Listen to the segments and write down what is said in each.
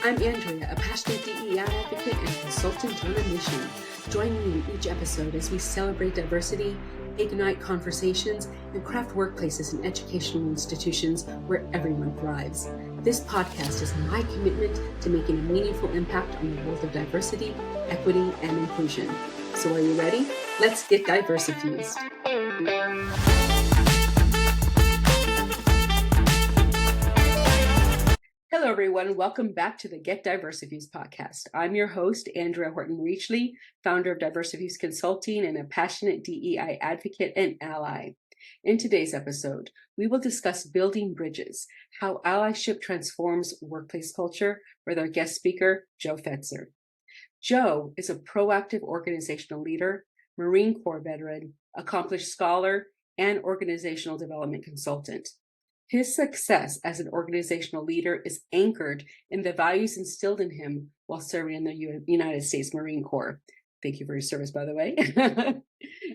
I'm Andrea, a passionate DEI advocate and consultant on a mission. Join me in each episode as we celebrate diversity, ignite conversations, and craft workplaces and educational institutions where everyone thrives. This podcast is my commitment to making a meaningful impact on the world of diversity, equity, and inclusion. So are you ready? Let's get diversifused. Hello, everyone. Welcome back to the Get Diversifused podcast. I'm your host, Andrea Horton-Mericli, founder of Diversifuse Consulting and a passionate DEI advocate and ally. In today's episode, we will discuss building bridges, how allyship transforms workplace culture with our guest speaker, Joe Fetzer. Joe is a proactive organizational leader, Marine Corps veteran, accomplished scholar, and organizational development consultant. His success as an organizational leader is anchored in the values instilled in him while serving in the United States Marine Corps. Thank you for your service, by the way.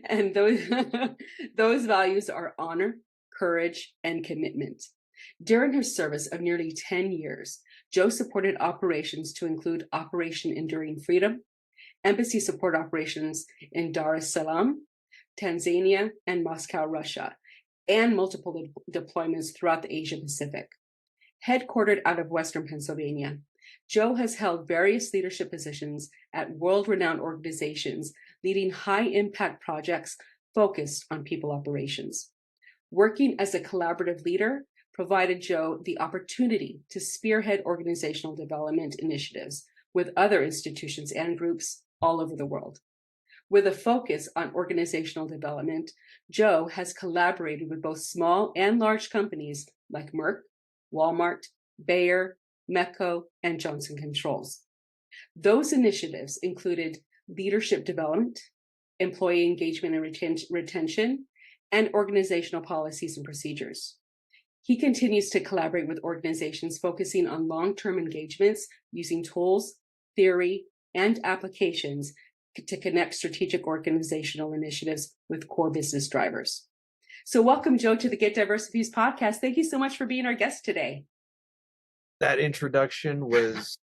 And those values are honor, courage, and commitment. During his service of nearly 10 years, Joe supported operations to include Operation Enduring Freedom, embassy support operations in Dar es Salaam, Tanzania, and Moscow, Russia, and multiple deployments throughout the Asia Pacific. Headquartered out of Western Pennsylvania, Joe has held various leadership positions at world-renowned organizations, leading high-impact projects focused on people operations. Working as a collaborative leader provided Joe the opportunity to spearhead organizational development initiatives with other institutions and groups all over the world. With a focus on organizational development, Joe has collaborated with both small and large companies like Merck, Walmart, Bayer, Mecco, and Johnson Controls. Those initiatives included leadership development, employee engagement and retention, and organizational policies and procedures. He continues to collaborate with organizations focusing on long-term engagements using tools, theory, and applications to connect strategic organizational initiatives with core business drivers. So welcome, Joe, to the Get Diversifused podcast. Thank you so much for being our guest today. That introduction was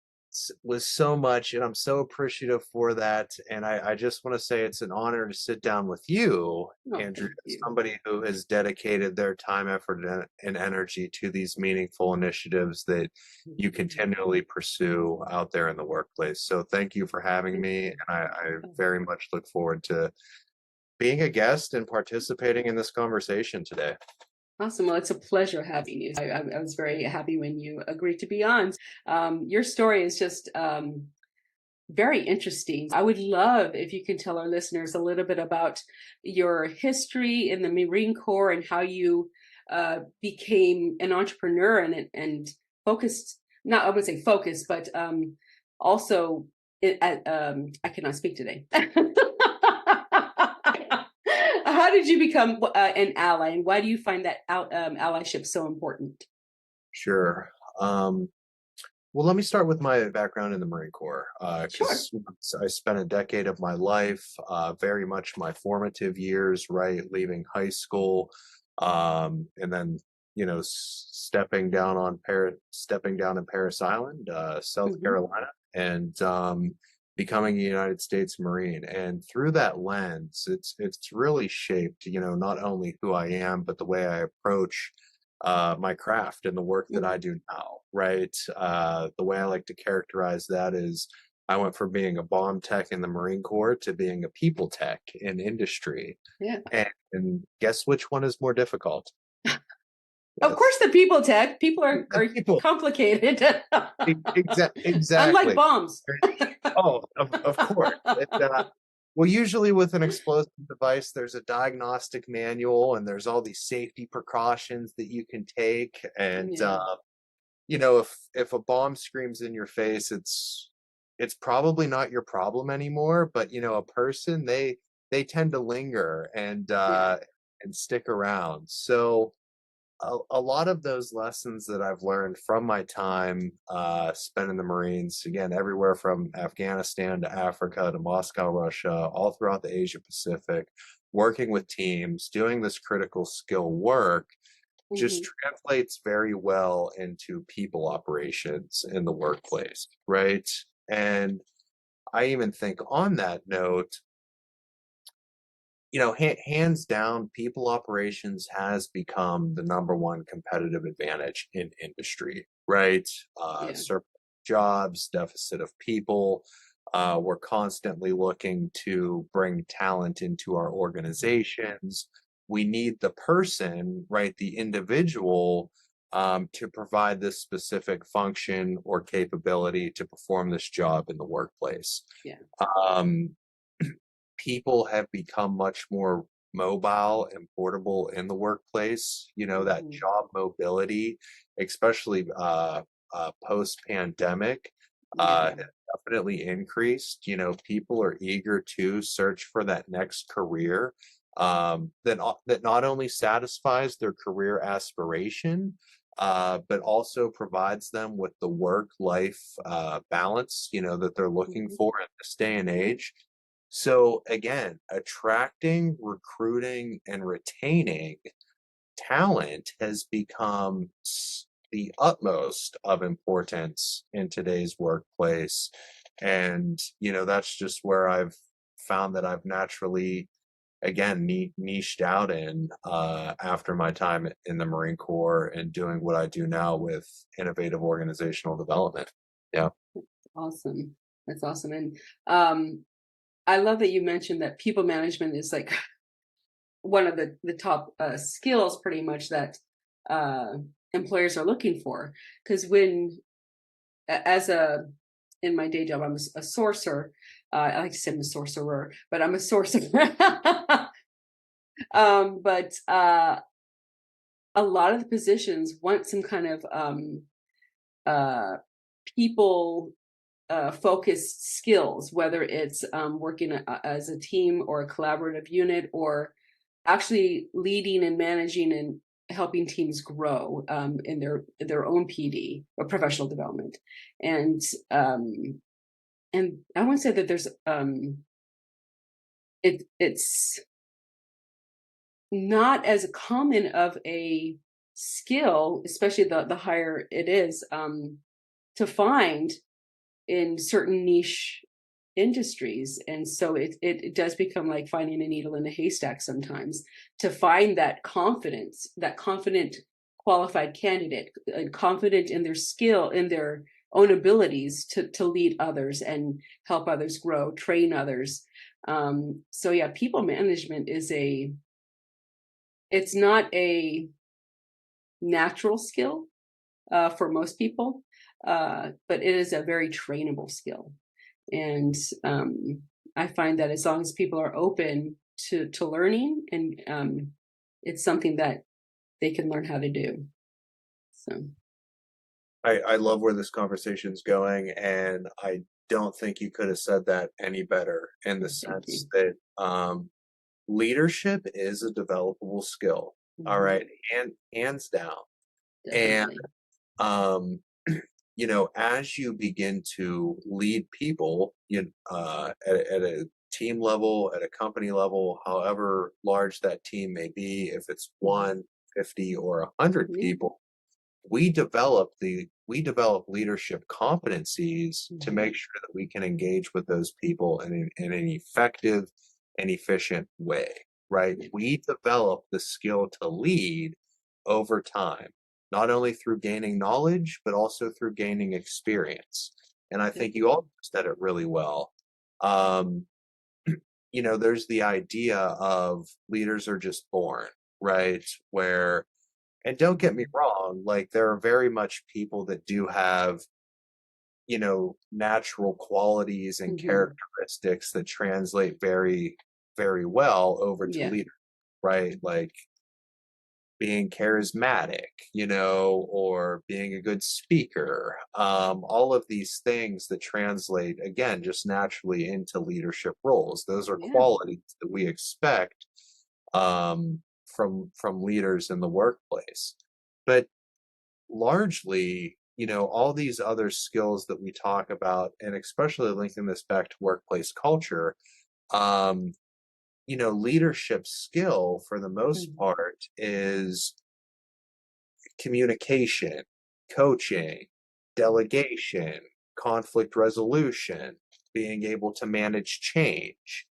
so much, and I'm so appreciative for that. And I just want to say it's an honor to sit down with you, Andrew, somebody who has dedicated their time, effort, and energy to these meaningful initiatives that you continually pursue out there in the workplace. So thank you for having me, and I very much look forward to being a guest and participating in this conversation today. Awesome. Well, it's a pleasure having you. I was very happy when you agreed to be on. Your story is just very interesting. I would love if you can tell our listeners a little bit about your history in the Marine Corps and how you became an entrepreneur and focused, not I would say focused, but also I cannot speak today. How did you become an ally, and why do you find that allyship so important? Sure. Well, let me start with my background in the Marine Corps. Sure. I spent a decade of my life, very much my formative years, right, leaving high school, and then stepping down in Parris Island, South Carolina, and becoming a United States Marine. And through that lens, it's really shaped, not only who I am, but the way I approach my craft and the work that I do now, right? The way I like to characterize that is I went from being a bomb tech in the Marine Corps to being a people tech in industry. Yeah. And guess which one is more difficult? Of course, the people tech. People are complicated. Exactly. Unlike bombs. Of course. Well, usually with an explosive device, there's a diagnostic manual and there's all these safety precautions that you can take. And, if a bomb screams in your face, it's probably not your problem anymore. But, a person, they tend to linger and stick around. So a lot of those lessons that I've learned from my time spent in the Marines, again, everywhere from Afghanistan to Africa to Moscow, Russia, all throughout the Asia Pacific, working with teams, doing this critical skill work, just Hmm. translates very well into people operations in the workplace, right? And I even think on that note, hands down, people operations has become the number one competitive advantage in industry, right? Yeah. Surplus jobs, deficit of people. We're constantly looking to bring talent into our organizations. We need the person, right, the individual, to provide this specific function or capability to perform this job in the workplace. Yeah. Um, People have become much more mobile and portable in the workplace. That Hmm. job mobility, especially post pandemic, Yeah. has definitely increased. People are eager to search for that next career, that not only satisfies their career aspiration, but also provides them with the work life balance, that they're looking Hmm. for in this day and age. So again, attracting, recruiting, and retaining talent has become the utmost of importance in today's workplace. And, that's just where I've found that I've naturally, again, niched out in after my time in the Marine Corps and doing what I do now with innovative organizational development. Yeah. Awesome. That's awesome. And um, I love that you mentioned that people management is like one of the top skills pretty much that uh, employers are looking for. Because as a, in my day job, I'm a sourcer. I like to say I'm a sorcerer, but I'm a sourcer. But a lot of the positions want some kind of uh, people focused skills, whether it's working as a team or a collaborative unit, or actually leading and managing and helping teams grow in their own PD or professional development. And um, and I want to say that there's it's not as common of a skill, especially the higher it is, to find in certain niche industries. And so it does become like finding a needle in a haystack sometimes, to find that confidence, that confident qualified candidate, confident in their skill, in their own abilities to lead others and help others grow, train others. So yeah, people management is it's not a natural skill for most people, but it is a very trainable skill. And I find that as long as people are open to learning, and it's something that they can learn how to do. So I love where this conversation's going, and I don't think you could have said that any better in the thank sense you. that leadership is a developable skill. All Hmm. right, and hands down. And Definitely. um, as you begin to lead people, at a team level, at a company level, however large that team may be, if it's Hmm. 150 or 100 Yeah. people, we develop leadership competencies to Hmm. make sure that we can engage with those people in an effective and efficient way, right? Yeah. We develop the skill to lead over time, not only through gaining knowledge but also through gaining experience. And I think you Definitely. all said it really well. um, there's the idea of leaders are just born, right? Where, and don't get me Hmm. wrong, like there are very much people that do have, natural qualities and Hmm. characteristics that translate very, very well over to Yeah. leader, right? Like being charismatic, or being a good speaker. All of these things that translate, again, just naturally into leadership roles. Those are Yeah. qualities that we expect from leaders in the workplace. But largely, all these other skills that we talk about, and especially linking this back to workplace culture, um, leadership skill for the most Hmm. part is communication, coaching, delegation, conflict resolution, being able to manage change.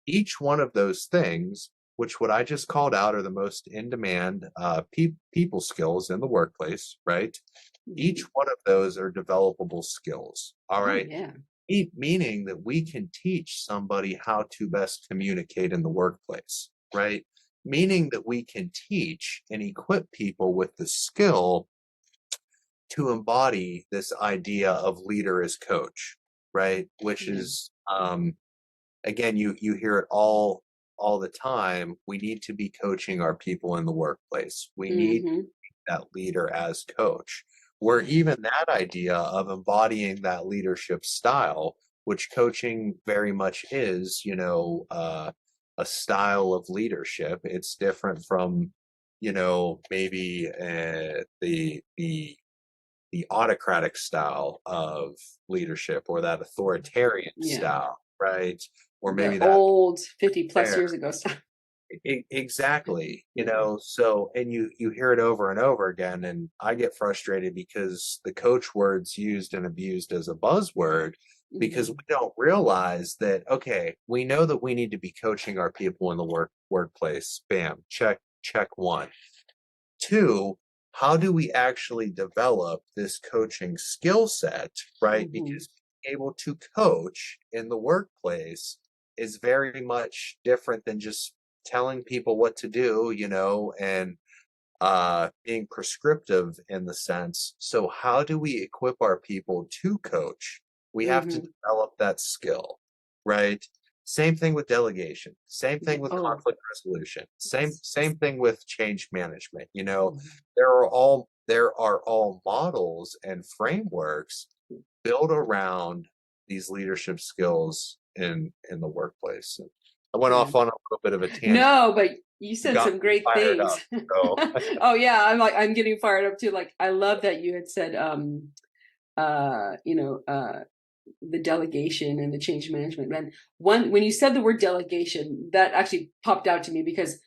Each one of those things, which what I just called out are the most in demand people skills in the workplace, right? Each one of those are developable skills. All Oh, right. yeah. Meaning that we can teach somebody how to best communicate in the workplace, right? Meaning that we can teach and equip people with the skill to embody this idea of leader as coach, right? Which Yeah. is, again, you hear it all the time. We need to be coaching our people in the workplace. We need Mm-hmm. that leader as coach. Where even that idea of embodying that leadership style, which coaching very much is, a style of leadership. It's different from, maybe the autocratic style of leadership or that authoritarian Yeah. style, right? Or The maybe that old 50 plus there. years ago stuff. Exactly, Yeah. so and you hear it over and over again, and I get frustrated because the coach word's used and abused as a buzzword because we Mm-hmm. don't realize that, okay, we know that we need to be coaching our people in the workplace. Bam, check one. Two, how do we actually develop this coaching skill set, right? Mm-hmm. Because being able to coach in the workplace is very much different than just telling people what to do, and being prescriptive in the sense. So, how do we equip our people to coach? We have to Mm-hmm. develop that skill, right? Same thing with delegation. Same Yeah. thing with Oh. conflict resolution. Same thing with change management. Mhm. There are all models and frameworks built around these leadership skills in the workplace. And I went Yeah. off on a little bit of a tangent. No, but you You said got some me great fired things. up. So Oh yeah, I'm getting fired up too. Like I love that you had said uh you know uh the delegation and the change management. And when you said the word delegation, that actually popped out to me because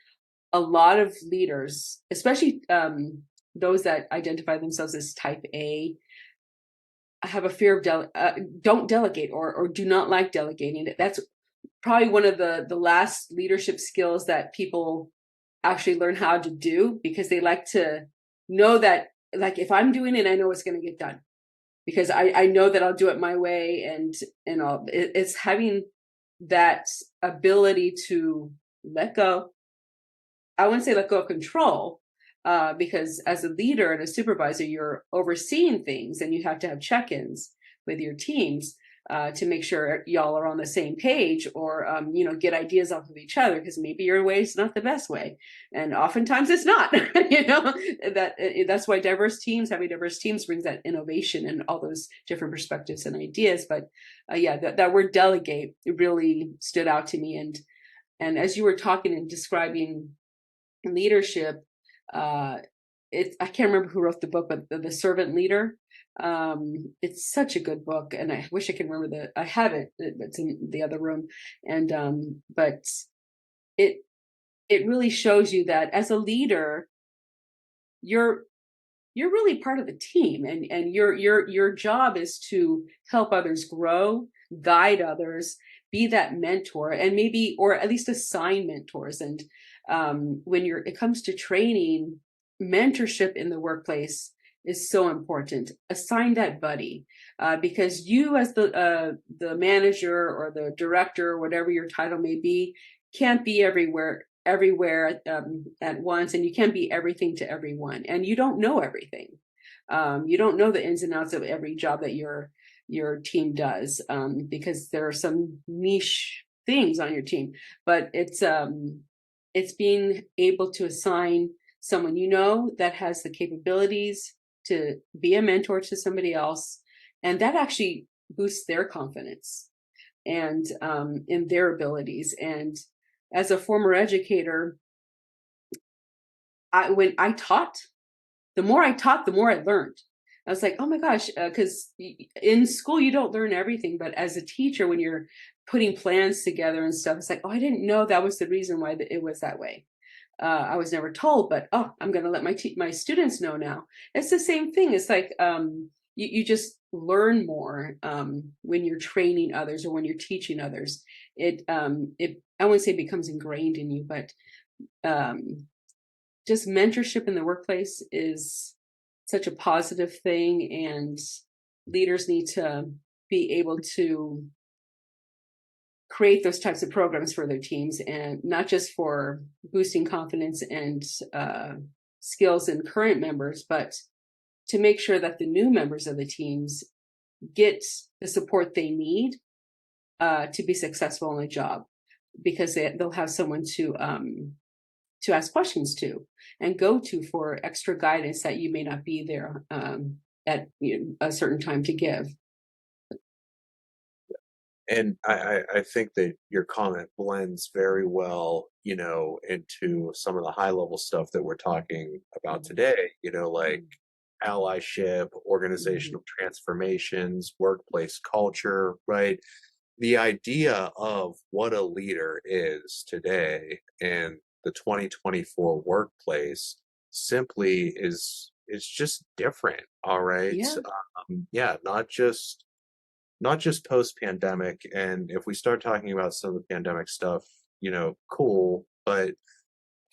a lot of leaders, especially those that identify themselves as type A, have a fear of don't delegate or do not like delegating. That's probably one of the last leadership skills that people actually learn how to do because they like to know that, like, if I'm doing it, I know it's going to get done because I know that I'll do it my way. And it's having that ability to let go. I wouldn't say let go of control, because as a leader and a supervisor, you're overseeing things and you have to have check-ins with your teams to make sure y'all are on the same page, or get ideas off of each other because maybe your way is not the best way, and oftentimes it's not. That's why having diverse teams brings that innovation and all those different perspectives and ideas. But yeah, that word delegate really stood out to me, and as you were talking and describing leadership, uh I can't remember who wrote the book, but the servant leader, it's such a good book, and I wish I could remember I have it's in the other room. And but it it really shows you that as a leader, you're you're really part of the team, and your job is to help others grow, guide others, be that mentor, and maybe, or at least assign mentors. And when it comes to training, mentorship in the workplace is so important. Assign that buddy, because you, as the manager or the director or whatever your title may be, can't be everywhere at once, and you can't be everything to everyone, and you don't know everything. You don't know the ins and outs of every job that your team does, because there are some niche things on your team. But it's being able to assign someone that has the capabilities to be a mentor to somebody else, and that actually boosts their confidence and in their abilities. And as a former educator, when I taught, the more I taught, the more I learned. I was like, oh my gosh, because in school you don't learn everything, but as a teacher, when you're putting plans together and stuff, it's like, oh, I didn't know that was the reason why it was that way. I was never told, but oh, I'm going to let my students know now. It's the same thing. It's like you just learn more when you're training others or when you're teaching others. It I wouldn't say it becomes ingrained in you, but um, just mentorship in the workplace is such a positive thing, and leaders need to be able to create those types of programs for their teams, and not just for boosting confidence and skills in current members, but to make sure that the new members of the teams get the support they need to be successful in a job, because they'll have someone to ask questions to and go to for extra guidance that you may not be there at a certain time to give. And I think that your comment blends very well, into some of the high level stuff that we're talking about today, like allyship, Mhm. organizational transformations, workplace culture, right? The idea of what a leader is today in the 2024 workplace simply is just different, all right? Yeah. Yeah, not just post pandemic. And if we start talking about some of the pandemic stuff, cool. But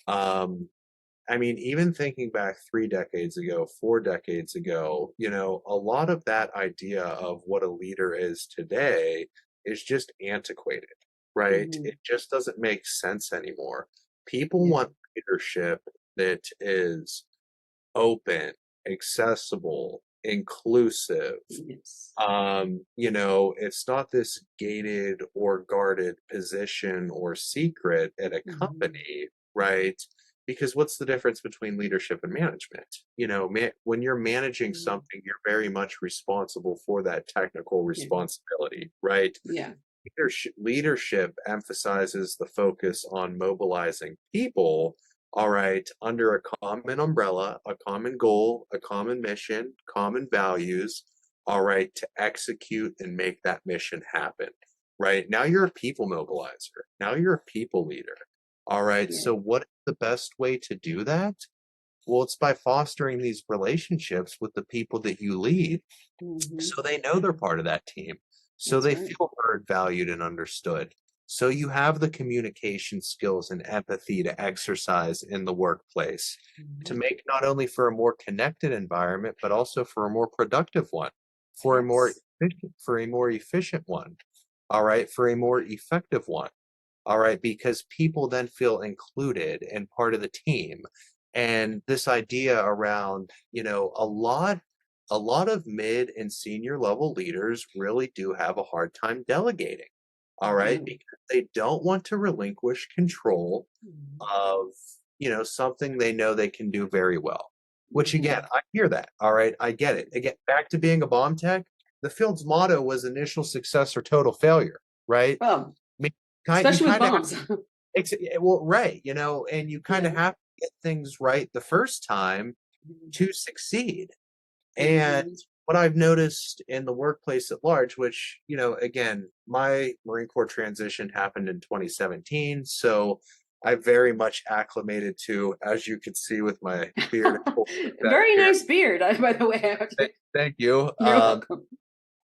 um, I mean, even thinking back 3 decades ago, 4 decades ago, a lot of that idea of what a leader is today is just antiquated, right? Hmm. It just doesn't make sense anymore. People Yeah. want leadership that is open, accessible, inclusive. Yes. It's not this gated or guarded position or secret at a Hmm. company, right? Because what's the difference between leadership and management? When you're managing Hmm. something, you're very much responsible for that technical Yeah. responsibility, right? Yeah. Leadership emphasizes the focus on mobilizing people, all right, under a common umbrella, a common goal, a common mission, common values, all right, to execute and make that mission happen, right? Now you're a people mobilizer. Now you're a people leader, all right? Yeah. So, what is the best way to do that? Well, it's by fostering these relationships with the people that you lead Hmm. so they know they're part of that team, so That's they right. feel heard, valued, and understood. So you have the communication skills and empathy to exercise in the workplace to Hmm. make not only for a more connected environment, but also for a more productive one, for a more Yes. efficient one, all right, for a more effective one. All right, because people then feel included and part of the team. And this idea around, a lot of mid and senior level leaders really do have a hard time delegating. All right, Hmm. because they don't want to relinquish control of, something they know they can do very well. Which again, Hmm. I hear that. All right, I get it. Again, back to being a bomb tech, the field's motto was initial success or total failure, right? Well, I mean, you especially with kind of bombs. well, right, and you kind of Yeah. have to get things right the first time to succeed. And Hmm. what I've noticed in the workplace at large, which, again, my Marine Corps transition happened in 2017. So I very much acclimated to, as you can see with my beard and full back Very hair. nice beard, by the way. Thank you. You're welcome.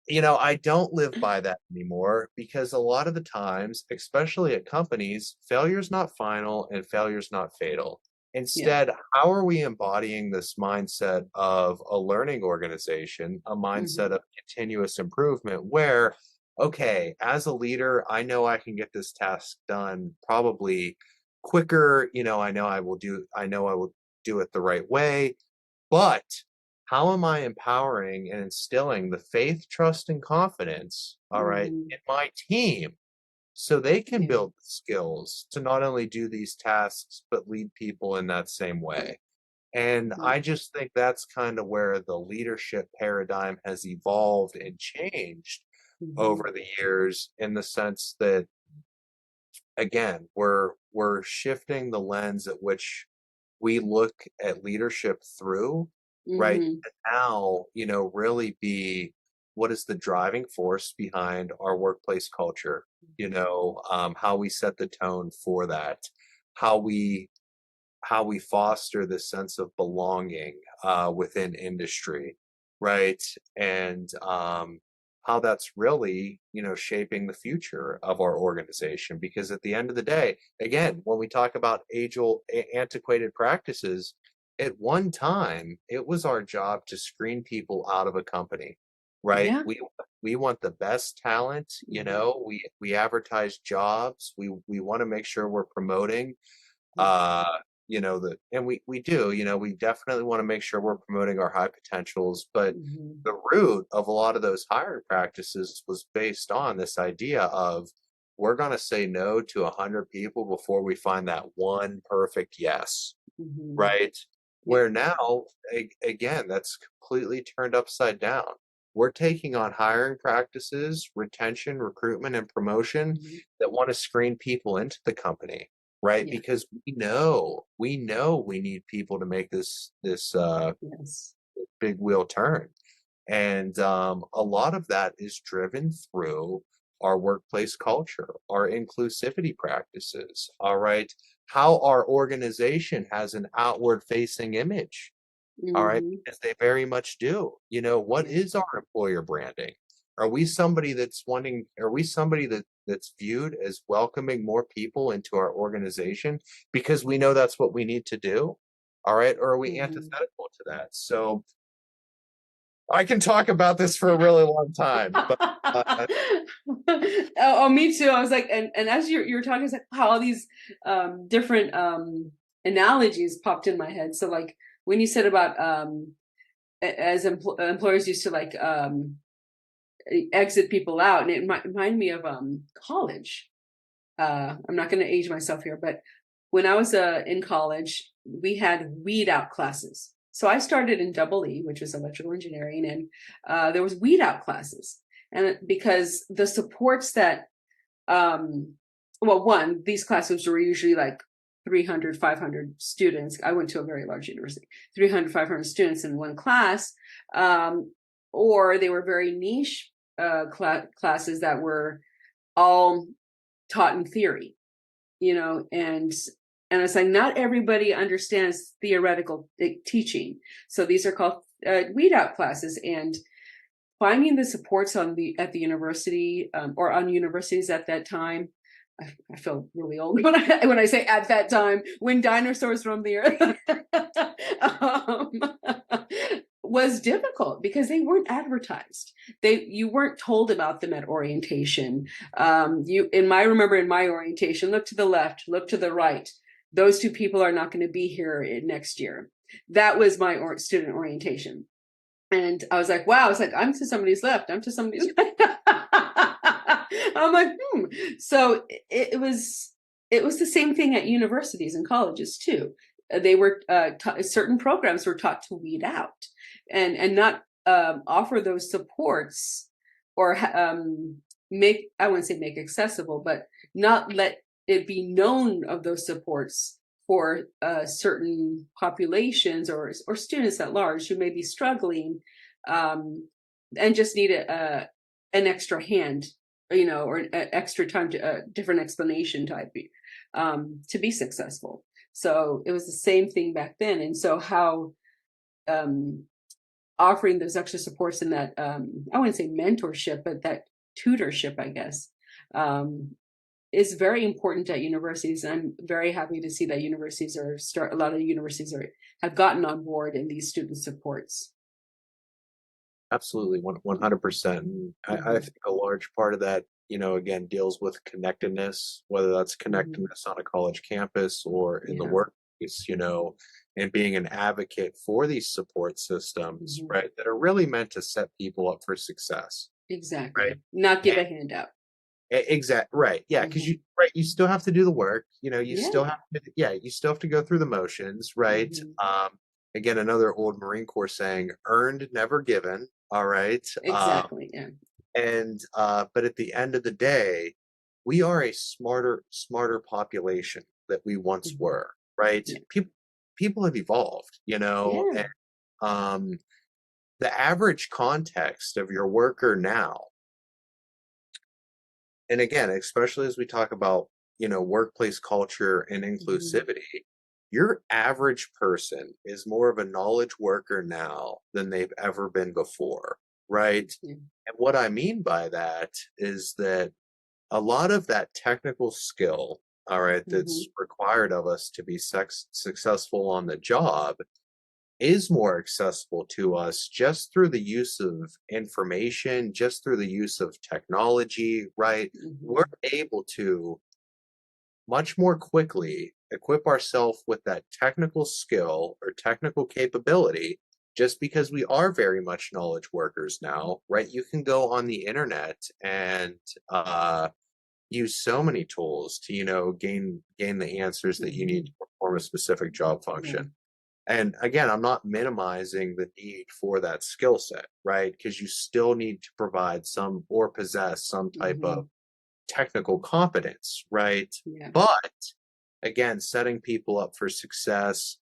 I don't live by that anymore because a lot of the times, especially at companies, failure's not final and failure's not fatal. Yeah. Instead, how are we embodying this mindset of a learning organization, a mindset Hmm. of continuous improvement where, okay, as a leader, I know I can get this task done probably quicker. I know I will do it the right way, but how am I empowering and instilling the faith, trust, and confidence, all right, Hmm. in my team so they can Yeah. build the skills to not only do these tasks, but lead people in that same way? And Yeah. I just think that's kind of where the leadership paradigm has evolved and changed Hmm. over the years in the sense that again, we're shifting the lens at which we look at leadership through, right? Hmm. To now, really be what is the driving force behind our workplace culture, how we set the tone for that, how we how we foster this sense of belonging within industry, right? And how that's really, shaping the future of our organization. Because at the end of the day, again, when we talk about age-old, antiquated practices, at one time, it was our job to screen people out of a company, right? Yeah. We want the best talent, Mhm. we advertise jobs, we want to make sure we're promoting Yes. uh and we do, we definitely want to make sure we're promoting our high potentials, but Mhm. the root of a lot of those hiring practices was based on this idea of we're going to say no to 100 people before we find that one perfect yes, Mhm. right? Yeah. Where now, again, that's completely turned upside down. We're taking on hiring practices, retention, recruitment, and promotion Mhm. that want to screen people into the company, right? Yeah. Because we know we need people to make this Yes. big wheel turn. And a lot of that is driven through our workplace culture, our inclusivity practices, all right? How our organization has an outward facing image, all right? Mhm. Because they very much do. What Yeah. is our employer branding? Are we somebody that's viewed as welcoming more people into our organization because we know that's what we need to do? All right. Or are we Mhm. antithetical to that? So I can talk about this for a really long time, but Oh, me too. I was like, and as you were talking, it's like how all these different analogies popped in my head. So like when you said about as employers used to like exit people out, and it reminded me of college. I'm not going to age myself here, but when I was in college, we had weed out classes. So I started in double E, which was electrical engineering, and there was weed out classes. And because the supports that, well, one, these classes were usually like 300, 500 students. I went to a very large university, 300, 500 students in one class. Um, or they were very niche classes that were all taught in theory, and it's like not everybody understands theoretical teaching. So these are called weed out classes, and finding the supports at the university, or on universities at that time. I feel really old when I say at that time, when dinosaurs roamed the earth. Was difficult because they weren't advertised. You weren't told about them at orientation. Remember in my orientation, look to the left, look to the right. Those two people are not going to be here next year. That was my student orientation. And I was like, wow, it's like, I'm to somebody's left, I'm to somebody's right. I'm like, So it was the same thing at universities and colleges too. They were certain programs were taught to weed out and not offer those supports, or make, I wouldn't say make accessible, but not let it be known of those supports for certain populations or students at large who may be struggling, um, and just need an extra hand, or extra time to different explanation type, to be successful. So it was the same thing back then, and so how um, offering those extra supports and that, I wouldn't say mentorship, but that tutorship, I guess, um, is very important at universities. And I'm very happy to see that a lot of universities have gotten on board in these student supports. absolutely 100%. And I Hmm. think a large part of that, again, deals with connectedness, whether that's Hmm. connectedness on a college campus or in the Yeah. workplace, and being an advocate for these support systems, Hmm. right, that are really meant to set people up for success, right? Exactly. Not give a handout. Exact right. Yeah, because Hmm. you still have to do the work, you Yeah. still have to, yeah, you still have to go through the motions, right? Hmm. Again, another old Marine Corps saying, earned, never given. All right. Exactly. Yeah. And but at the end of the day, we are a smarter population that we once Hmm. were, right? Yeah. People have evolved, Yeah. and um the average context of your worker now, and again, especially as we talk about, workplace culture and Hmm. inclusivity, your average person is more of a knowledge worker now than they've ever been before, right? Yeah. And what I mean by that is that a lot of that technical skill, all right, Mm-hmm. that's required of us to be successful on the job is more accessible to us just through the use of information, just through the use of technology, right? Mm-hmm. We're able to much more quickly equip ourselves with that technical skill or technical capability just because we are very much knowledge workers now, right? You can go on the internet and use so many tools to, gain the answers that you need Mm-hmm. to perform a specific job Yeah. function. And again, I'm not minimizing the need for that skill set, right? Because you still need to provide some or possess some type Mm-hmm. of technical competence, right? Yeah. But again, setting people up for success.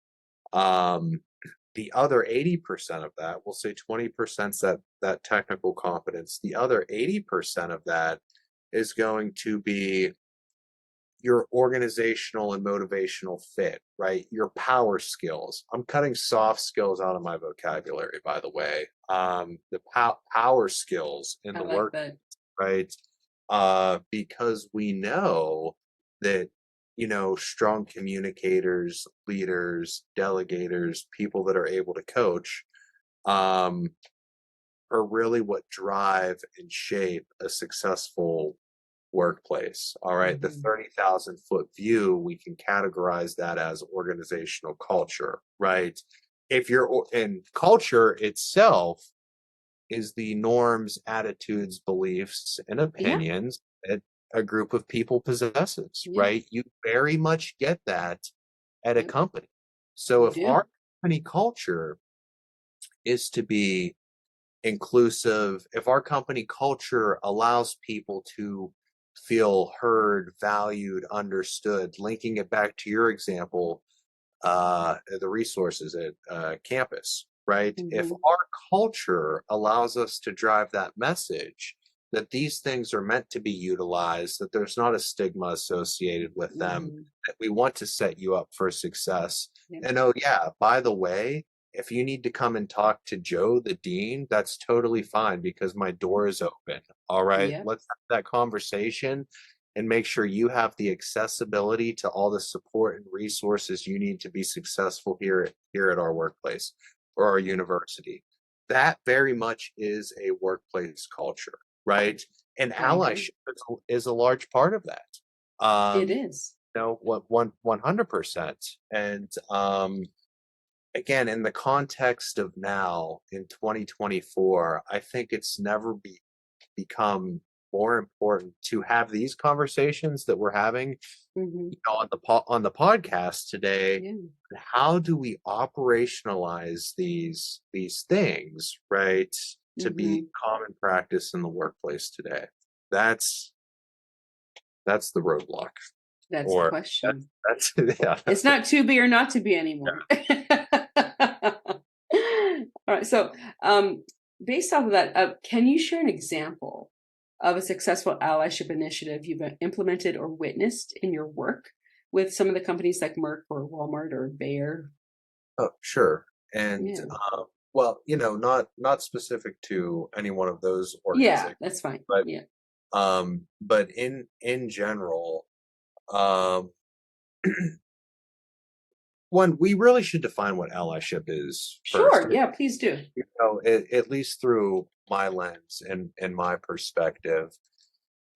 Um, the other 80% of that, we'll say 20% that technical competence. The other 80% of that is going to be your organizational and motivational fit, right? Your power skills. I'm cutting soft skills out of my vocabulary, by the way. The power skills in I the like work, that. right? Because we know that, strong communicators, leaders, delegators, people that are able to coach, um, are really what drive and shape a successful workplace. All right. The Mm-hmm. 30,000-foot view, we can categorize that as organizational culture, right? If you're in culture itself is the norms, attitudes, beliefs, and Yeah. opinions that a group of people possesses, Yeah. right? You very much get that at a Yep. company. So You if do. our company culture is to be inclusive, if our company culture allows people to feel heard, valued, understood, linking it back to your example, the resources at campus, right? If Mm-hmm. our culture allows us to drive that message that these things are meant to be utilized, that there's not a stigma associated with them, Mm-hmm. that we want to set you up for success. Yeah. And oh, yeah, by the way, if you need to come and talk to Joe, the dean, that's totally fine because my door is open. All right, Yeah. let's have that conversation and make sure you have the accessibility to all the support and resources you need to be successful here at our workplace or our university. That very much is a workplace culture, right? And I agree. allyship is a large part of that. It is. What 100%. And again, in the context of now in 2024, I think it's never become more important to have these conversations that we're having, Mm-hmm. on the podcast today. Yeah. How do we operationalize these things, right, to be Mm-hmm. common practice in the workplace today? That's that's the roadblock, That's the or question. that's yeah. It's not to be or not to be anymore. All right. So, based off of that, can you share an example of a successful allyship initiative you've implemented or witnessed in your work with some of the companies like Merck or Walmart or Bayer? Oh, sure. And Yeah. well, not specific to any one of those Yeah, organizations, that's fine. but Yeah. in general, um, one, we really should define what allyship is first. Sure. Yeah, please do. At least through my lens and my perspective.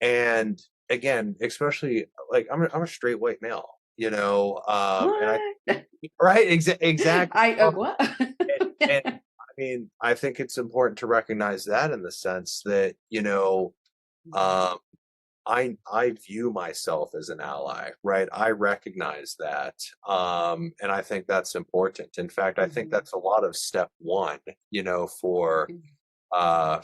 And again, especially like I'm a straight white male, and I What? right exactly. I what? And I mean, I think it's important to recognize that in the sense that, um, I view myself as an ally, right? I recognize that. And I think that's important. In fact, I think Mhm. that's a lot of step one,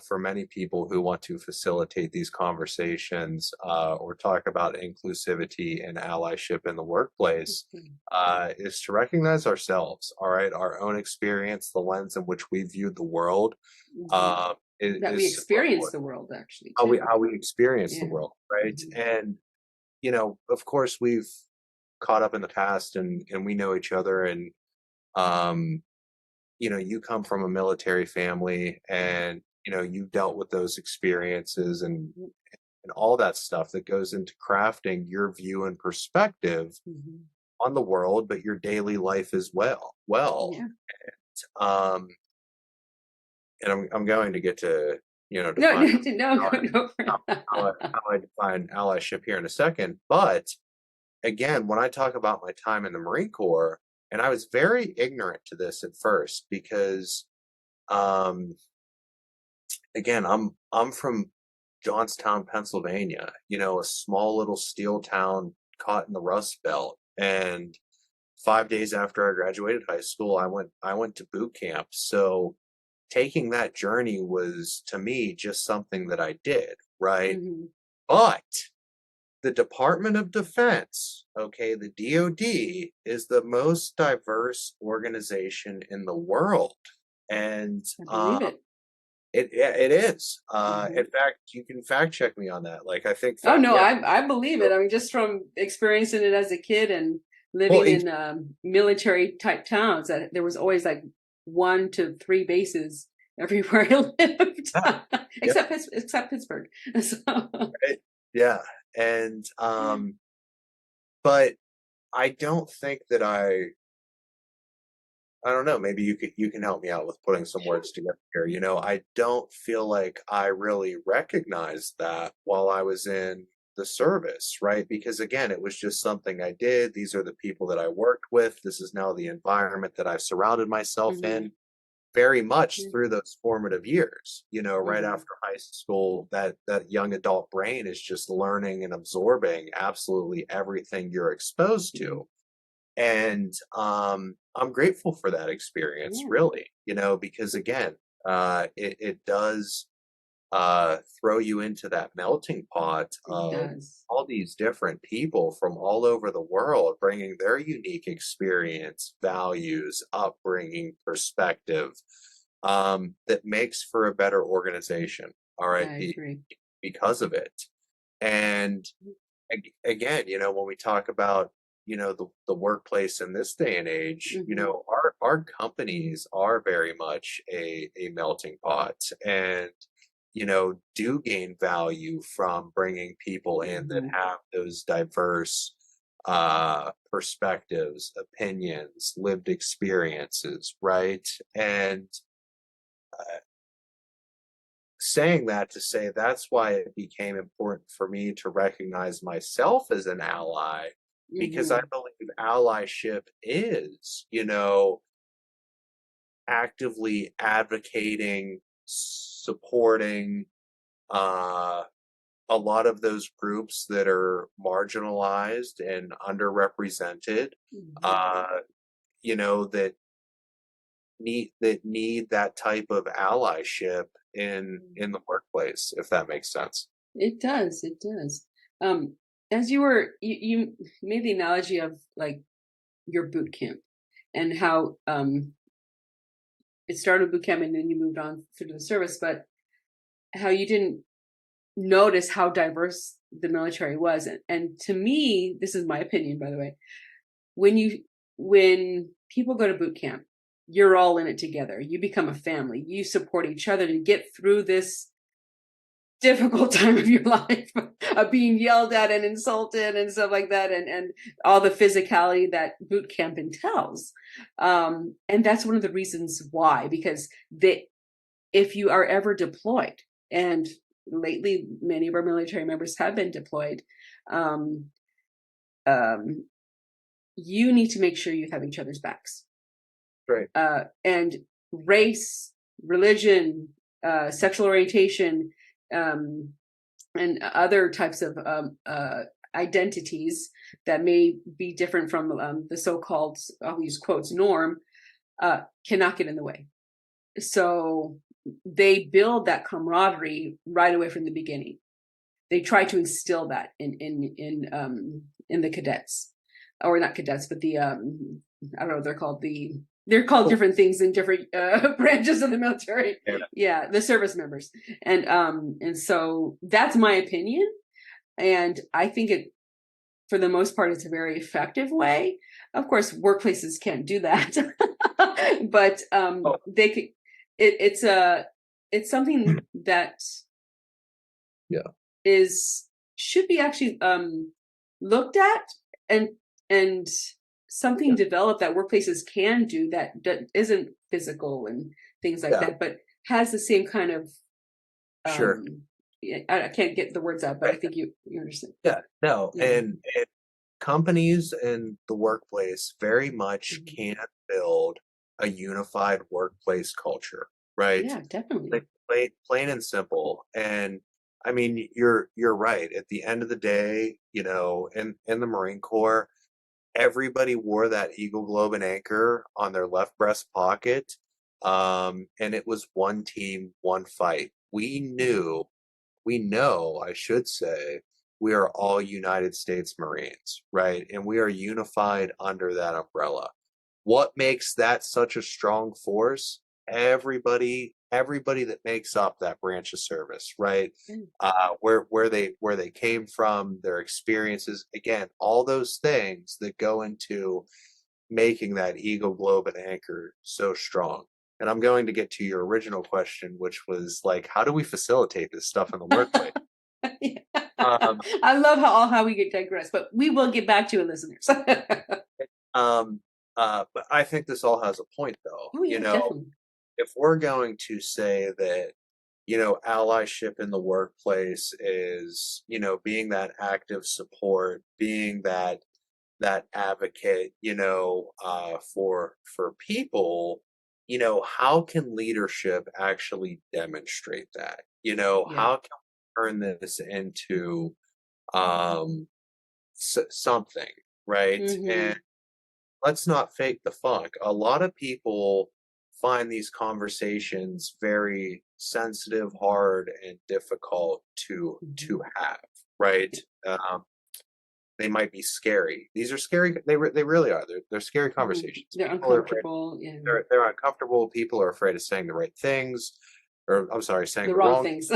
for many people who want to facilitate these conversations, or talk about inclusivity and allyship in the workplace, Mhm. is to recognize ourselves, all right, our own experience, the lens in which we view the world, Mhm. That we is super experience important. the world actually How we too. how we experience the Yeah. world, right? Mhm. And of course, we've caught up in the past, and we know each other, and um, you come from a military family, and you've dealt with those experiences and all that stuff that goes into crafting your view and perspective Mhm. on the world, but your daily life as well. Yeah. Um, and I'm going to get to No, define no, no, how go for how I define allyship here in a second. But again, when I talk about my time in the Marine Corps, and I was very ignorant to this at first because um, again, I'm from Johnstown, Pennsylvania, a small little steel town caught in the Rust Belt. And 5 days after I graduated high school, I went to boot camp. So taking that journey was to me just something that I did, right? Mhm. But the Department of Defense, okay, the DoD is the most diverse organization in the world. And I believe it. it is. In Mhm. fact, you can fact check me on that. Like I think Oh fact, no, yeah. I believe it. I mean, just from experiencing it as a kid and Well, living in military type towns, that there was always like 1 to 3 bases everywhere I lived, yeah, yeah, except Pittsburgh. So, right, yeah, and but I don't think that I don't know, maybe you can help me out with putting some sure. words together here. I don't feel like I really recognized that while I was in the service, right? Because again, it was just something I did. These are the people that I worked with. This is now the environment that I've surrounded myself Hmm. in very much Yeah. through those formative years. Right Hmm. after high school, that young adult brain is just learning and absorbing absolutely everything you're exposed to. And I'm grateful for that experience, Yeah, really, because again, it does throw you into that melting pot it of does. all these different people from all over the world bringing their unique experience, values, upbringing, perspective, that makes for a better organization. All right, I agree. because of it. And again, when we talk about, the workplace in this day and age, Hmm. our companies are very much a melting pot, and do gain value from bringing people in that Hmm. have those diverse perspectives, opinions, lived experiences, right? And saying that to say that's why it became important for me to recognize myself as an ally, because I Hmm. believe allyship is, actively advocating, supporting uh, a lot of those groups that are marginalized and underrepresented, Hmm. uh, that need that type of allyship in the workplace, if that makes sense. It does. It does. Um, as you made the analogy of like your boot camp and how it started boot camp and then you moved on through the service, but how you didn't notice how diverse the military was. And to me, this is my opinion, by the way, when when people go to boot camp, you're all in it together. You become a family. You support each other to get through this difficult time of your life of being yelled at and insulted and stuff like that, and all the physicality that boot camp entails. And that's one of the reasons why, because if you are ever deployed, and lately many of our military members have been deployed, um, um, you need to make sure you have each other's backs. Right. And race, religion, sexual orientation, um, and other types of identities that may be different from the so-called, I'll use quotes, norm, cannot get in the way. So they build that camaraderie right away from the beginning. They try to instill that in the cadets, or not cadets, but the I don't know what they're called. They're called Cool. different things in different branches of the military. Yeah. Yeah, the service members, and so that's my opinion, and I think it. for the most part, it's a very effective way. Of course, workplaces can't do that, but Oh, they could. It's something that yeah, is should be actually looked at, and and something yeah, developed that workplaces can do that isn't physical and things like yeah, that, but has the same kind of sure. um I can't get the words out, but I Right. think you understand. Yeah, no, Yeah. and companies and the workplace very much Mhm. can build a unified workplace culture, right? Yeah, definitely. Like plain and simple. And I mean, you're right. At the end of the day, in the Marine Corps, everybody wore that Eagle Globe and Anchor on their left breast pocket. And it was one team, one fight. We know, I should say, we are all United States Marines, right? And we are unified under that umbrella. What makes that such a strong force? Everybody that makes up that branch of service, right? Mm. Where they came from, their experiences, again, all those things that go into making that Eagle Globe and Anchor so strong. And I'm going to get to your original question, which was like, how do we facilitate this stuff in the workplace? Yeah. Um, I love how we get digress, but we will get back to you, listeners. um, but I think this all has a point, though. Oh yeah, definitely. If we're going to say that, allyship in the workplace is, being that active support, being that advocate, for people, how can leadership actually demonstrate that? Yeah. How can we turn this into um something, right? And Hmm. let's not fake the funk. A lot of people find these conversations very sensitive, hard, and difficult to Hmm. have, right? Yeah. Um, they might be scary. These are scary. They really are. They're scary Hmm. conversations. They're People are afraid. uncomfortable. Yeah. They're uncomfortable. People are afraid of saying the right things, or I'm sorry, saying The the wrong wrong. things.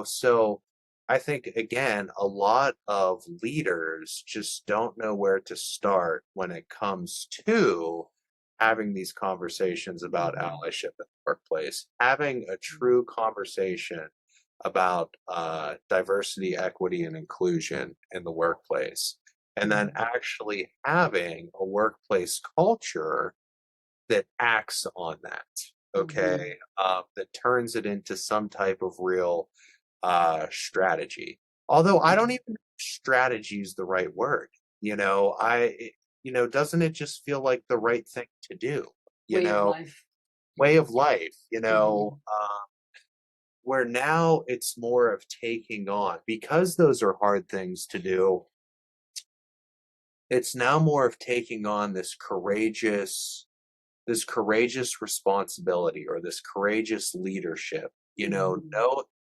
So I think again, a lot of leaders just don't know where to start when it comes to having these conversations about Hmm. allyship in the workplace, having a true conversation about diversity, equity, and inclusion in the workplace, and then Hmm. actually having a workplace culture that acts on that, Hmm. okay, that turns it into some type of real strategy. Although I don't Hmm. even know if strategy is the right word. Doesn't it just feel like the right thing to do? You Way of know, life. way of life. Hmm. Where now it's more of taking on because those are hard things to do. It's now more of taking on this courageous responsibility or this courageous leadership, Hmm.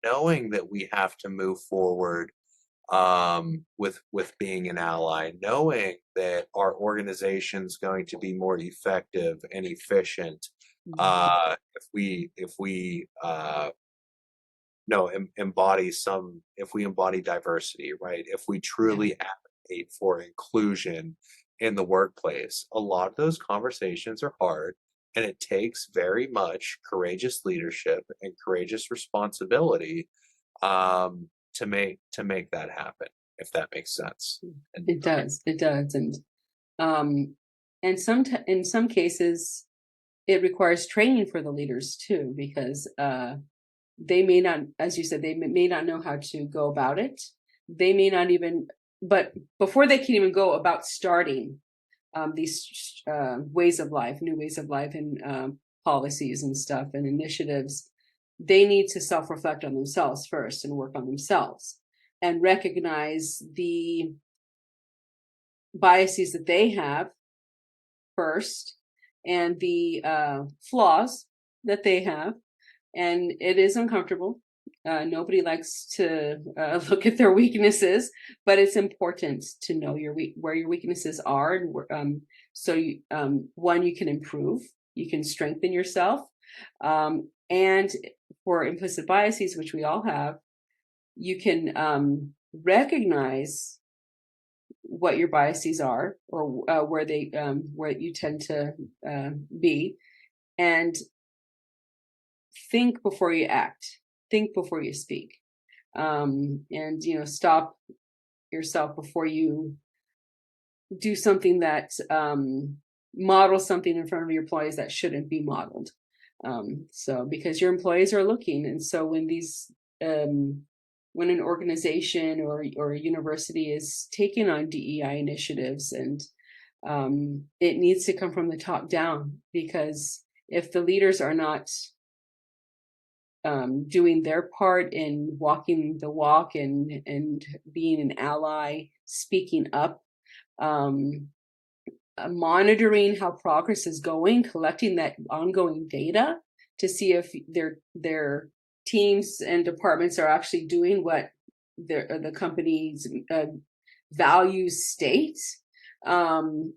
knowing that we have to move forward with being an ally, knowing that our organization's going to be more effective and efficient Hmm. if we no embody some if we embody diversity, right? If we Yeah. truly advocate for inclusion in the workplace, a lot of those conversations are hard, and it takes very much courageous leadership and courageous responsibility to make that happen, if that makes sense. And It does. It does. Um, and in some cases, it requires training for the leaders too, because they may not, as you said, they may not know how to go about it. They may not even, but before they can even go about starting these ways of life, new ways of life, and policies and stuff and initiatives, they need to self reflect on themselves first and work on themselves and recognize the biases that they have first and the flaws that they have. And it is uncomfortable. Nobody likes to look at their weaknesses, but it's important to know where your weaknesses are, and so one, you can improve, you can strengthen yourself, and for implicit biases, which we all have, you can recognize. what your biases are, or where you tend to be, and think before you act, think before you speak, and stop yourself before you do something that model something in front of your employees that shouldn't be modeled. So because your employees are looking, and so when an organization or a university is taking on DEI initiatives, and it needs to come from the top down, because if the leaders are not doing their part in walking the walk and being an ally, speaking up, monitoring how progress is going, collecting that ongoing data to see if their teams and departments are actually doing what the company's values state, then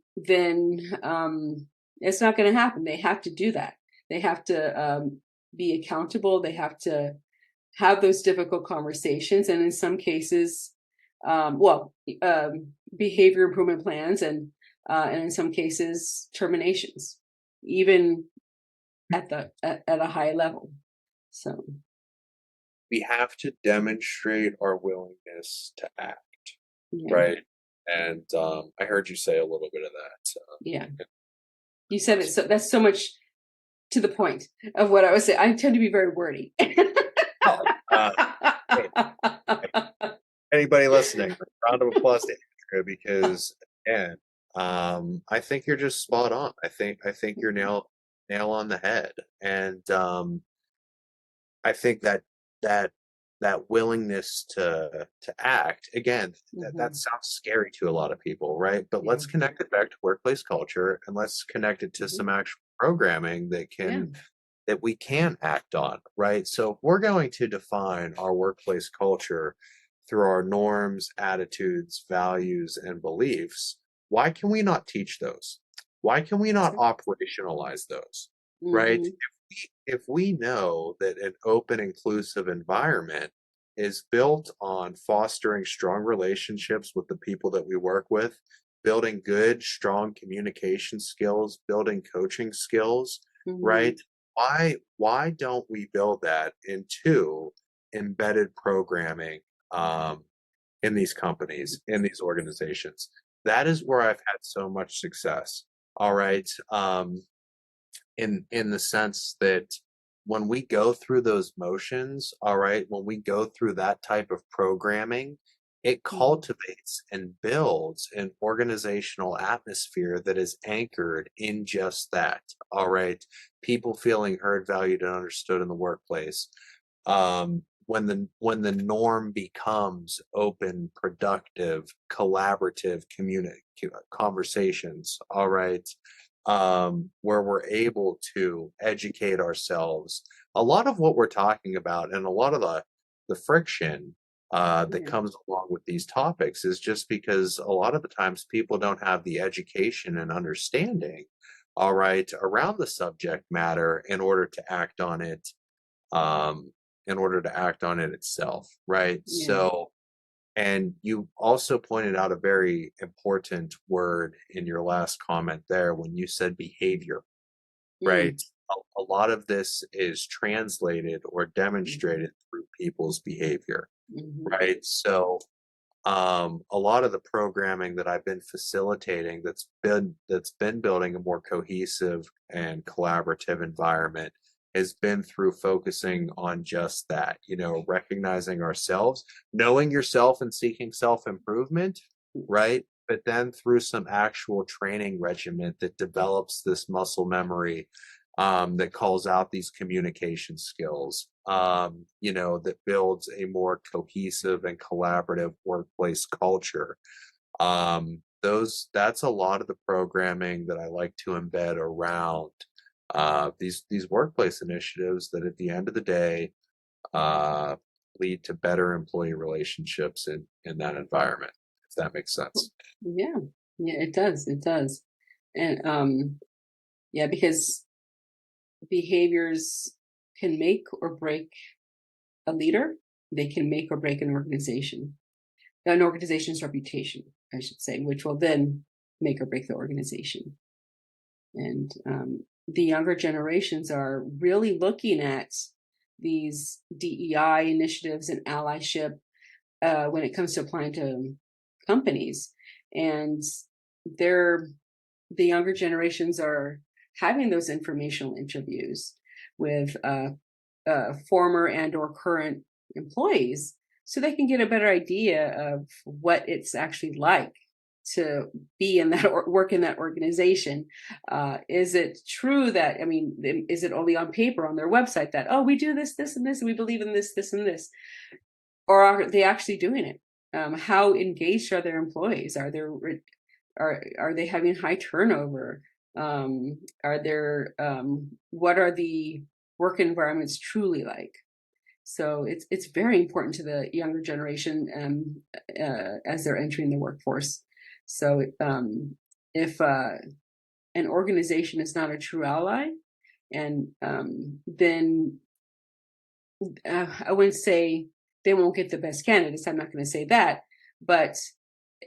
it's not going to happen. They have to do that. They have to be accountable. They have to have those difficult conversations, and in some cases, behavior improvement plans, and in some cases terminations, even at a high level. So we have to demonstrate our willingness to act, yeah. right? And I heard you say a little bit of that. Yeah, you said it. So that's so much to the point of what I was saying. I tend to be very wordy. Hey, anybody listening, round of applause to Andrea, because again, I think you're just spot on. I think you're nail on the head, and I think that willingness to act, again, that sounds scary to a lot of people, right? But let's connect it back to workplace culture, and let's connect it to some actual programming that we can act on, right? So if we're going to define our workplace culture through our norms, attitudes, values, and beliefs, why can we not teach those? Why can we not operationalize those, right? If we know that an open, inclusive environment is built on fostering strong relationships with the people that we work with, building good, strong communication skills, building coaching skills, right? Why don't we build that into embedded programming in these companies, in these organizations? That is where I've had so much success. All right. In the sense that when we go through those motions, all right, when we go through that type of programming, it cultivates and builds an organizational atmosphere that is anchored in just that. All right. People feeling heard, valued, and understood in the workplace. When the norm becomes open, productive, collaborative conversations, all right, where we're able to educate ourselves. A lot of what we're talking about, and a lot of the friction that comes along with these topics, is just because a lot of the times people don't have the education and understanding, all right, around the subject matter in order to act on it, itself, right? So, and you also pointed out a very important word in your last comment there when you said behavior, right? A lot of this is translated or demonstrated through people's behavior, right? So a lot of the programming that I've been facilitating that's been building a more cohesive and collaborative environment has been through focusing on just that, recognizing ourselves, knowing yourself and seeking self-improvement, right? But then through some actual training regimen that develops this muscle memory, that calls out these communication skills, that builds a more cohesive and collaborative workplace culture. That's a lot of the programming that I like to embed around these workplace initiatives that at the end of the day lead to better employee relationships in that environment, if that makes sense. Yeah, it does. And because behaviors can make or break a leader. They can make or break an organization's reputation. I should say, which will then make or break the organization. And the younger generations are really looking at these DEI initiatives and allyship when it comes to applying to companies. And the younger generations are having those informational interviews with former and or current employees so they can get a better idea of what it's actually like to be in that or work in that organization. Is it true that, I mean, is it only on paper on their website that, oh, we do this, this, and this, and we believe in this, this, and this? Or are they actually doing it? How engaged are their employees? Are they having high turnover? Are there what are the work environments truly like? So it's very important to the younger generation as they're entering the workforce. So if an organization is not a true ally, and then I wouldn't say they won't get the best candidates. I'm not going to say that, but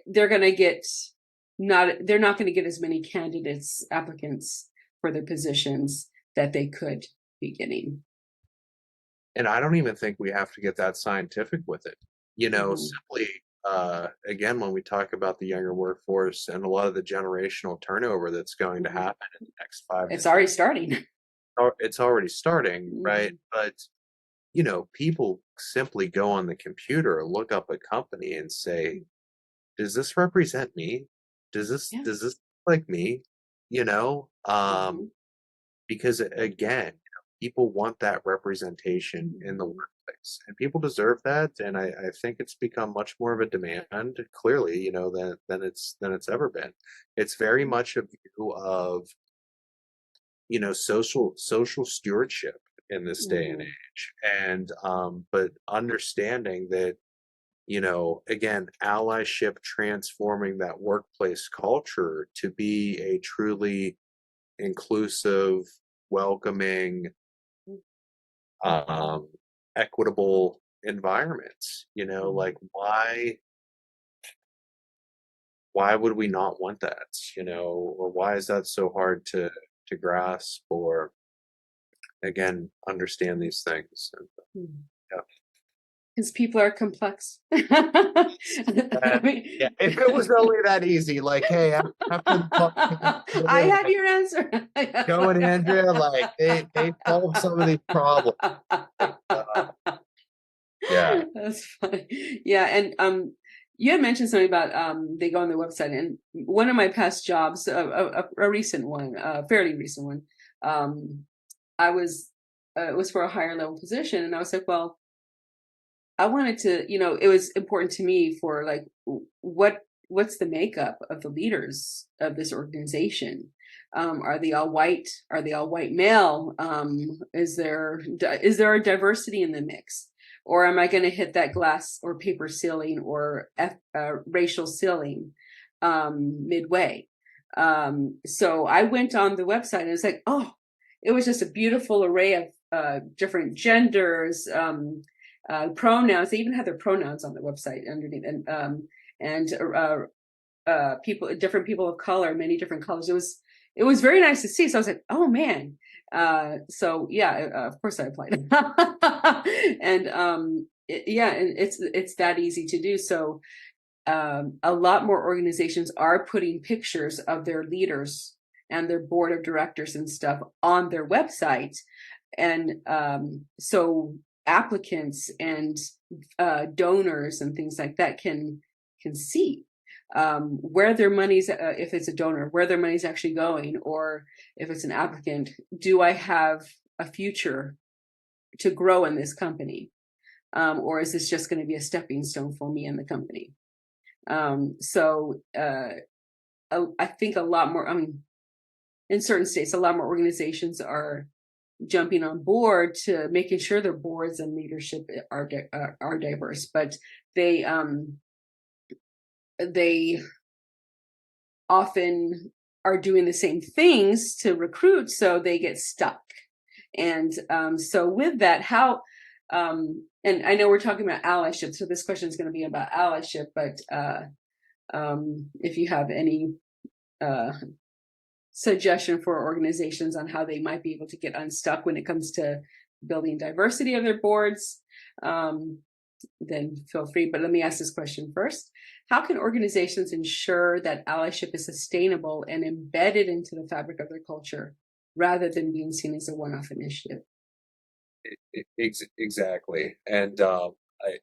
they're going to get they're not going to get as many applicants for the positions that they could be getting. And I don't even think we have to get that scientific with it. Simply, again, when we talk about the younger workforce and a lot of the generational turnover that's going to happen in the next 5 It's already starting. It's already starting, right? But, people simply go on the computer, look up a company and say, does this represent me? Does this look like me? Because again, people want that representation in the workplace, and people deserve that. And I think it's become much more of a demand, clearly, than it's ever been. It's very much a view of, social stewardship in this day and age. And but understanding that, again, allyship, transforming that workplace culture to be a truly inclusive, welcoming, equitable environments. Like why would we not want that? Or why is that so hard to grasp or, again, understand these things? And, yeah. Because people are complex. Yeah, if it was only that easy, like, hey, I have your answer. Joe and Andrea, like they solve some of these problems. Yeah, that's funny. Yeah, and you had mentioned something about they go on their website, and one of my past jobs, a recent one, a fairly recent one, I was it was for a higher level position, and I was like, well, I wanted to, it was important to me for like, what's the makeup of the leaders of this organization? Are they all white? Are they all white male? Is there a diversity in the mix? Or am I going to hit that glass or paper ceiling or racial ceiling midway? So I went on the website and it was like, oh, it was just a beautiful array of different genders, pronouns. They even had their pronouns on the website underneath, and different people of color, many different colors. It was very nice to see. So I was like, oh man. So yeah, of course I applied. And and it's that easy to do. So a lot more organizations are putting pictures of their leaders and their board of directors and stuff on their website. And so applicants and donors and things like that can see where their money's, if it's a donor, where their money's actually going, or if it's an applicant, do I have a future to grow in this company? Or is this just going to be a stepping stone for me in the company? So I think a lot more, in certain states, a lot more organizations are jumping on board to making sure their boards and leadership are diverse, but they often are doing the same things to recruit, so they get stuck. And so with that, how and I know we're talking about allyship, so this question is going to be about allyship, but if you have any suggestion for organizations on how they might be able to get unstuck when it comes to building diversity of their boards, then feel free. But let me ask this question first. How can organizations ensure that allyship is sustainable and embedded into the fabric of their culture rather than being seen as a one-off initiative? Exactly. And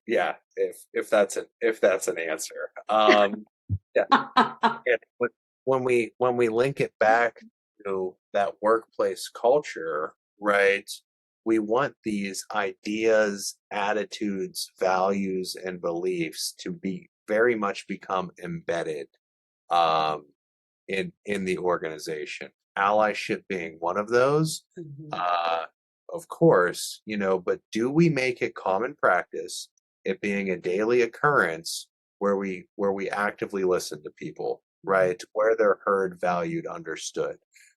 yeah, if that's an answer. Yeah. And when we link it back to that workplace culture, right? We want these ideas, attitudes, values, and beliefs to be very much become embedded um, in the organization. Allyship being one of those, uh, of course, but do we make it common practice, it being a daily occurrence where we actively listen to people, right? Where they're heard, valued, understood,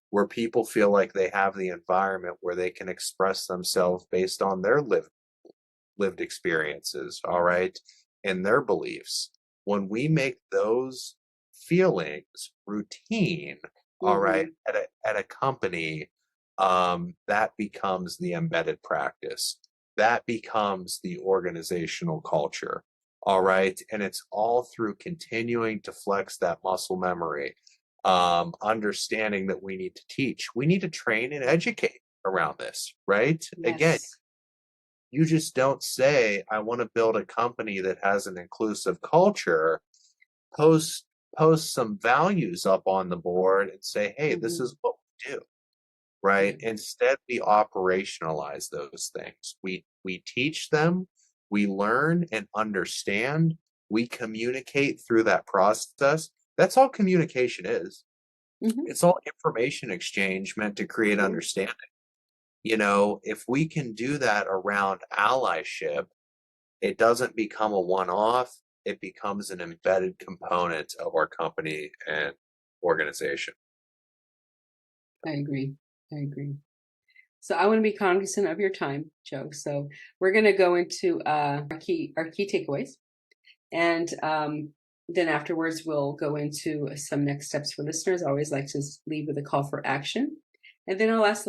where people feel like they have the environment where they can express themselves based on their lived experiences, all right, and their beliefs. When we make those feelings routine, all right, at a company, that becomes the embedded practice. That becomes the organizational culture, all right, and it's all through continuing to flex that muscle memory, understanding that we need to teach, we need to train and educate around this, right? Again, Yes. you just don't say, I want to build a company that has an inclusive culture, post post some values up on the board and say, hey, this is what we do, right? Yeah. Instead, we operationalize those things. We teach them, we learn and understand, we communicate through that process. That's all communication is. It's all information exchange meant to create understanding. If we can do that around allyship, it doesn't become a one-off, it becomes an embedded component of our company and organization. I agree. I agree. So I want to be cognizant of your time, Joe. So we're going to go into our key takeaways, and then afterwards we'll go into some next steps for listeners. I always like to leave with a call for action, and then I'll ask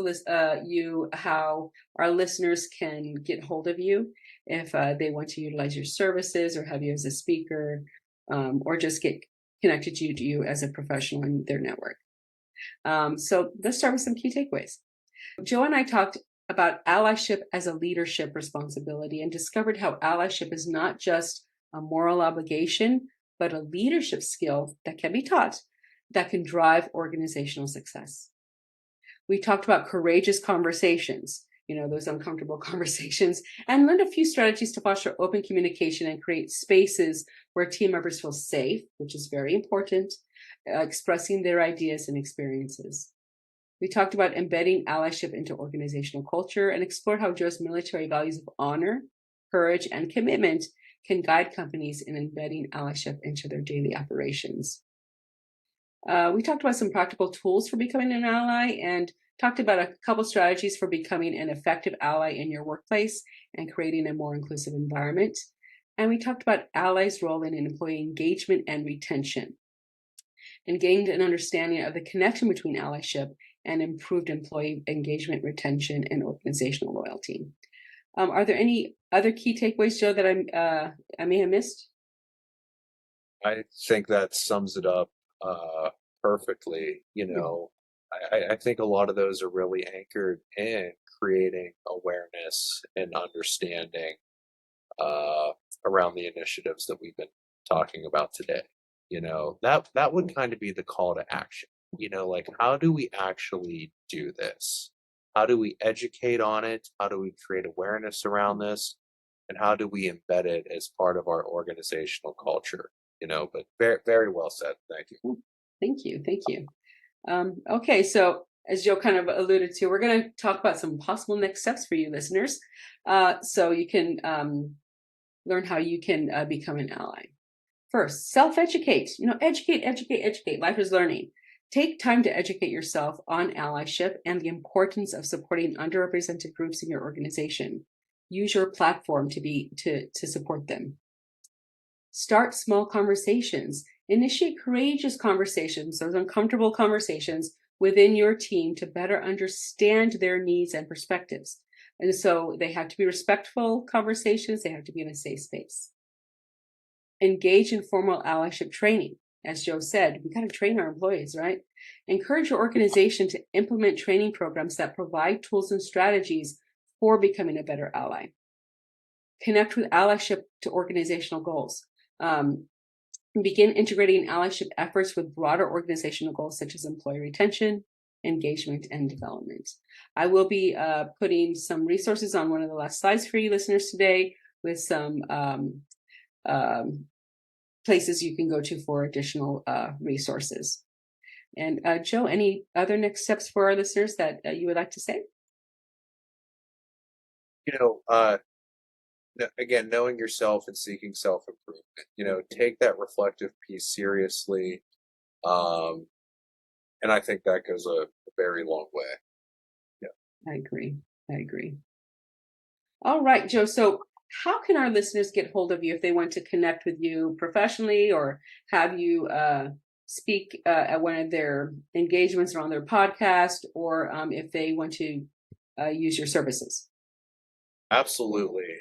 you how our listeners can get hold of you if they want to utilize your services or have you as a speaker, or just get connected to you as a professional in their network. So let's start with some key takeaways. Joe and I talked about allyship as a leadership responsibility and discovered how allyship is not just a moral obligation, but a leadership skill that can be taught that can drive organizational success. We talked about courageous conversations, those uncomfortable conversations, and learned a few strategies to foster open communication and create spaces where team members feel safe, which is very important, expressing their ideas and experiences. We talked about embedding allyship into organizational culture and explored how Joe's military values of honor, courage, and commitment can guide companies in embedding allyship into their daily operations. We talked about some practical tools for becoming an ally and talked about a couple strategies for becoming an effective ally in your workplace and creating a more inclusive environment. And we talked about allies' role in employee engagement and retention, and gained an understanding of the connection between allyship and improved employee engagement, retention, and organizational loyalty. Are there any other key takeaways, Joe, that I may have missed? I think that sums it up perfectly. I think a lot of those are really anchored in creating awareness and understanding around the initiatives that we've been talking about today. That would kind of be the call to action. Like, how do we actually do this? How do we educate on it? How do we create awareness around this? And how do we embed it as part of our organizational culture? But very, very well said. Thank you. Thank you. Thank you. Okay, so as Joe kind of alluded to, we're going to talk about some possible next steps for you listeners, so you can learn how you can become an ally. First, self-educate. Educate. Life is learning. Take time to educate yourself on allyship and the importance of supporting underrepresented groups in your organization. Use your platform to support them. Start small conversations Initiate courageous conversations, those uncomfortable conversations within your team to better understand their needs and perspectives. And so they have to be respectful conversations. They have to be in a safe space. Engage in formal allyship training. As Joe said, we got to train our employees, right? Encourage your organization to implement training programs that provide tools and strategies for becoming a better ally. Connect with allyship to organizational goals. Begin integrating allyship efforts with broader organizational goals such as employee retention, engagement, and development. I will be putting some resources on one of the last slides for you listeners today with some places you can go to for additional resources. And Joe, any other next steps for our listeners that you would like to say? Again, knowing yourself and seeking self-improvement, take that reflective piece seriously. And I think that goes a very long way. Yeah. I agree. All right, Joe. So how can our listeners get hold of you if they want to connect with you professionally or have you speak at one of their engagements or on their podcast, or if they want to use your services? Absolutely.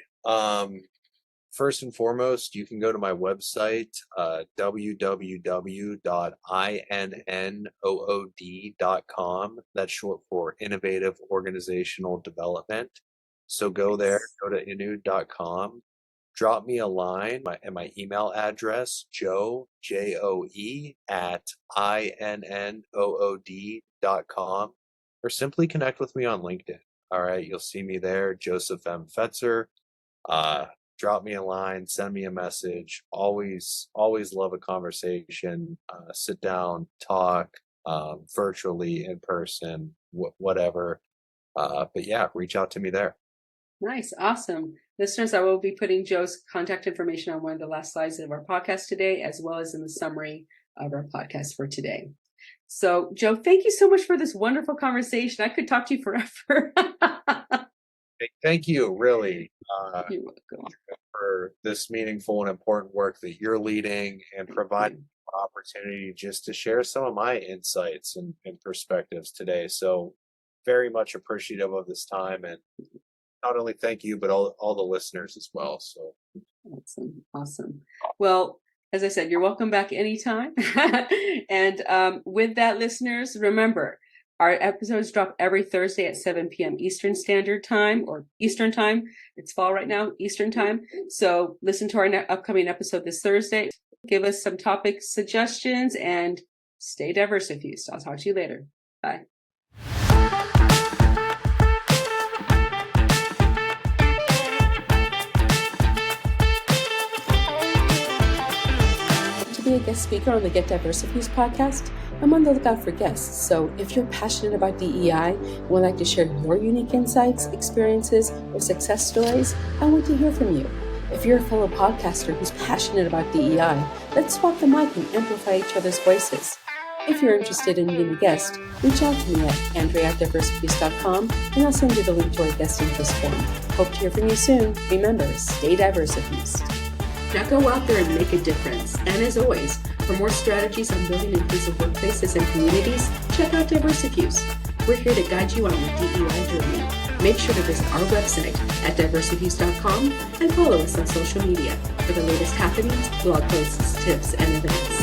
First and foremost, you can go to my website, www.innood.com. That's short for Innovative Organizational Development. So go there, go to innood.com, drop me a line, my email address, Joe, Joe, at innood.com, or simply connect with me on LinkedIn. All right, you'll see me there, Joseph M. Fetzer. Drop me a line, send me a message. Always love a conversation. Sit down, talk, virtually, in person, whatever. But yeah, reach out to me there. Nice. Awesome. Listeners, I will be putting Joe's contact information on one of the last slides of our podcast today, as well as in the summary of our podcast for today. So, Joe, thank you so much for this wonderful conversation. I could talk to you forever. Thank you, really. You're welcome. For this meaningful and important work that you're leading and providing an opportunity just to share some of my insights and perspectives today. So very much appreciative of this time, and not only thank you, but all the listeners as well. So awesome. Well, as I said, you're welcome back anytime. And with that, listeners, remember, our episodes drop every Thursday at 7 p.m. Eastern Standard Time, or Eastern Time. It's fall right now, Eastern Time. So listen to our upcoming episode this Thursday. Give us some topic suggestions and stay diversifused. I'll talk to you later. Bye. To be a guest speaker on the Get Diversifused podcast, I'm on the lookout for guests, so if you're passionate about DEI and would like to share your unique insights, experiences, or success stories, I want to hear from you. If you're a fellow podcaster who's passionate about DEI, let's swap the mic and amplify each other's voices. If you're interested in being a guest, reach out to me at Andrea@diversifuse.com and I'll send you the link to our guest interest form. Hope to hear from you soon. Remember, stay diversifused. Now go out there and make a difference. And as always, for more strategies on building inclusive workplaces and communities, check out Diversifuse. We're here to guide you on your DEI journey. Make sure to visit our website at diversifuse.com and follow us on social media for the latest happenings, blog posts, tips, and events.